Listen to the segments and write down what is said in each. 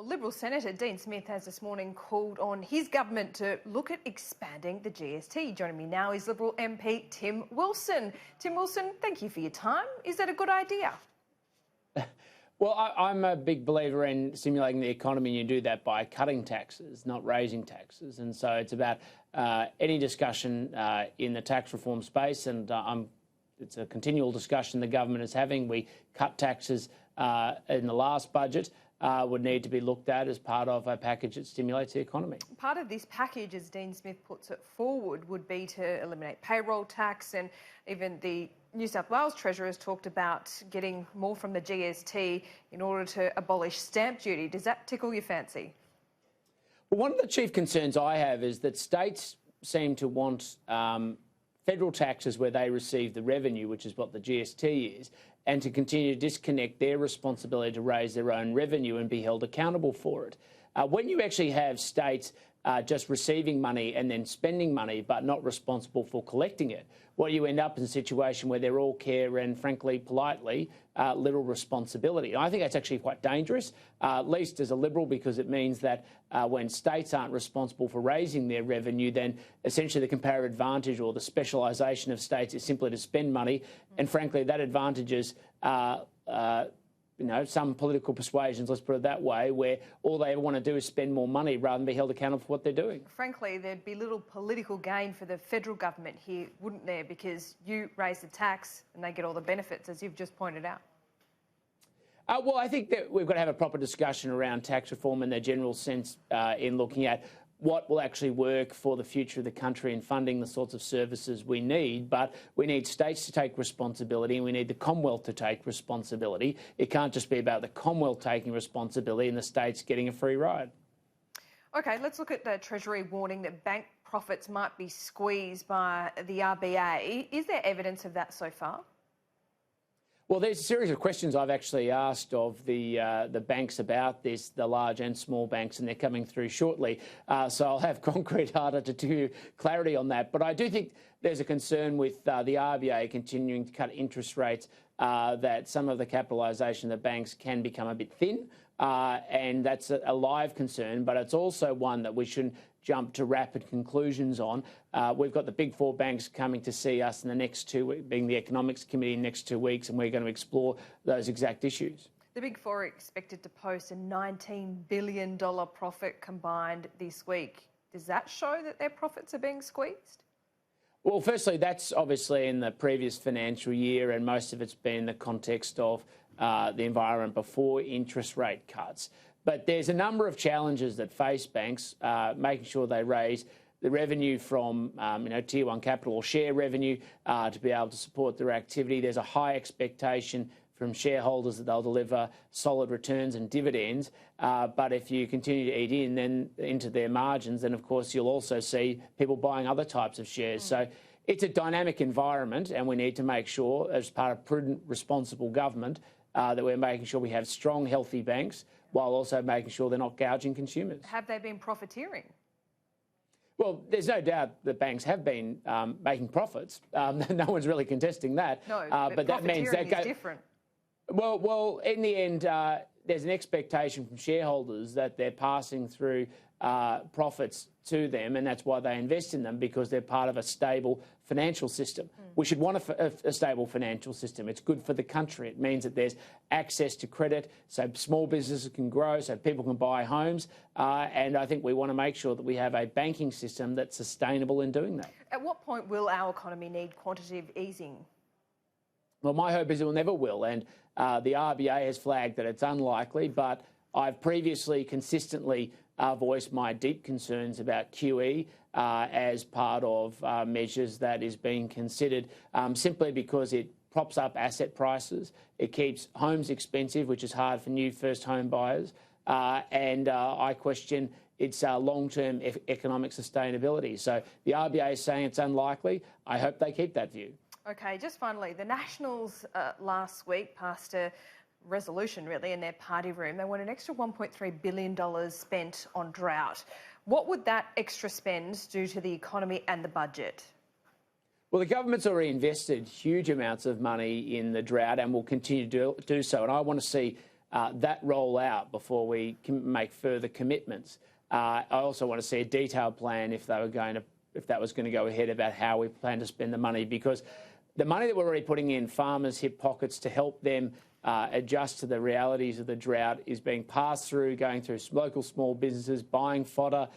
Well, Liberal Senator Dean Smith has this morning called on his government to look at expanding the GST. Joining me now is Liberal MP Tim Wilson. Tim Wilson, thank you for your time. Is that a good idea? Well, I'm a big believer in stimulating the economy, and you do that by cutting taxes, not raising taxes. And so it's about any discussion in the tax reform space, and it's a continual discussion the government is having. We cut taxes in the last budget. Would need to be looked at as part of a package that stimulates the economy. Part of this package, as Dean Smith puts it forward, would be to eliminate payroll tax, and even the New South Wales Treasurer has talked about getting more from the GST in order to abolish stamp duty. Does that tickle your fancy? Well, one of the chief concerns I have is that states seem to want federal taxes where they receive the revenue, which is what the GST is, and to continue to disconnect their responsibility to raise their own revenue and be held accountable for it. When you actually have states just receiving money and then spending money but not responsible for collecting it, what you end up in a situation where they're all care and, frankly, politely, little responsibility. And I think that's actually quite dangerous, at least as a Liberal, because it means that when states aren't responsible for raising their revenue, then essentially the comparative advantage or the specialisation of states is simply to spend money. And, frankly, that advantages some political persuasions, let's put it that way, where all they ever want to do is spend more money rather than be held accountable for what they're doing. Frankly, there'd be little political gain for the federal government here, wouldn't there? Because you raise the tax and they get all the benefits, as you've just pointed out. Well, I think that we've got to have a proper discussion around tax reform in the general sense in looking at what will actually work for the future of the country and funding the sorts of services we need. But we need states to take responsibility and we need the Commonwealth to take responsibility. It can't just be about the Commonwealth taking responsibility and the states getting a free ride. OK, let's look at the Treasury warning that bank profits might be squeezed by the RBA. Is there evidence of that so far? Well, there's a series of questions I've actually asked of the banks about this, the large and small banks, and they're coming through shortly. So I'll have concrete data to give you clarity on that. But I do think there's a concern with the RBA continuing to cut interest rates, that some of the capitalisation of the banks can become a bit thin. And that's a live concern, but it's also one that we shouldn't jump to rapid conclusions on. We've got the big four banks coming to see us in the next 2 weeks, being the Economics Committee in the next 2 weeks, and we're going to explore those exact issues. The big four are expected to post a $19 billion profit combined this week. Does that show that their profits are being squeezed? Well, firstly, that's obviously in the previous financial year, and most of it's been in the context of the environment before interest rate cuts. But there's a number of challenges that face banks, making sure they raise the revenue from Tier 1 capital or share revenue to be able to support their activity. There's a high expectation from shareholders that they'll deliver solid returns and dividends. But if you continue to eat into their margins, then, of course, you'll also see people buying other types of shares. So it's a dynamic environment, and we need to make sure, as part of prudent, responsible government, that we're making sure we have strong, healthy banks while also making sure they're not gouging consumers. Have they been profiteering? Well, there's no doubt that banks have been making profits. No one's really contesting that. No, but that means that is different. Well, in the end, there's an expectation from shareholders that they're passing through profits to them, and that's why they invest in them, because they're part of a stable financial system. We should want a stable financial system. It's good for the country. It means that there's access to credit so small businesses can grow, so people can buy homes. And I think we want to make sure that we have a banking system that's sustainable in doing that. At what point will our economy need quantitative easing? Well, my hope is it will never will. And the RBA has flagged that it's unlikely, but I've previously consistently voiced my deep concerns about QE as part of measures that is being considered, simply because it props up asset prices, it keeps homes expensive, which is hard for new first home buyers, and I question its long-term economic sustainability. So the RBA is saying it's unlikely. I hope they keep that view. OK, just finally, the Nationals last week passed a resolution, really, in their party room. They want an extra $1.3 billion spent on drought. What would that extra spend do to the economy and the budget? Well, the government's already invested huge amounts of money in the drought and will continue to do so. And I want to see that roll out before we can make further commitments. I also want to see a detailed plan if that was going to go ahead about how we plan to spend the money, because the money that we're already putting in farmers' hip pockets to help them adjust to the realities of the drought is being passed through, going through local small businesses, buying fodder,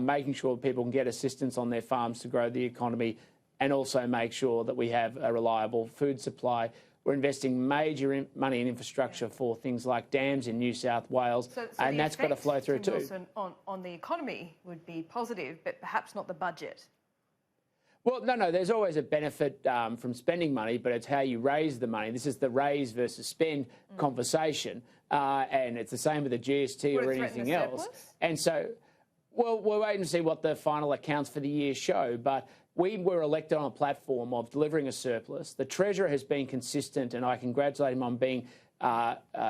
making sure people can get assistance on their farms to grow the economy, and also make sure that we have a reliable food supply. We're investing major money in infrastructure for things like dams in New South Wales, and that's got to flow through too. Wilson, on the economy would be positive, but perhaps not the budget. Well, no, there's always a benefit from spending money, but it's how you raise the money. This is the raise versus spend conversation, and it's the same with the GST or anything else. And so, well, we'll wait and see what the final accounts for the year show, but we were elected on a platform of delivering a surplus. The Treasurer has been consistent, and I congratulate him on being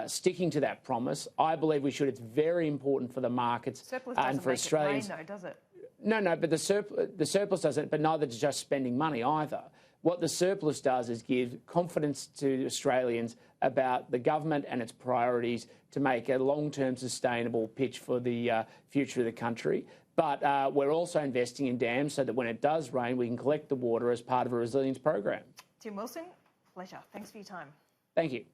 sticking to that promise. I believe we should. It's very important for the markets and for Australians. Surplus doesn't make it rain, though, does it? No, but the surplus doesn't, but neither does just spending money either. What the surplus does is give confidence to Australians about the government and its priorities to make a long-term sustainable pitch for the future of the country. But we're also investing in dams so that when it does rain, we can collect the water as part of a resilience program. Tim Wilson, pleasure. Thanks for your time. Thank you.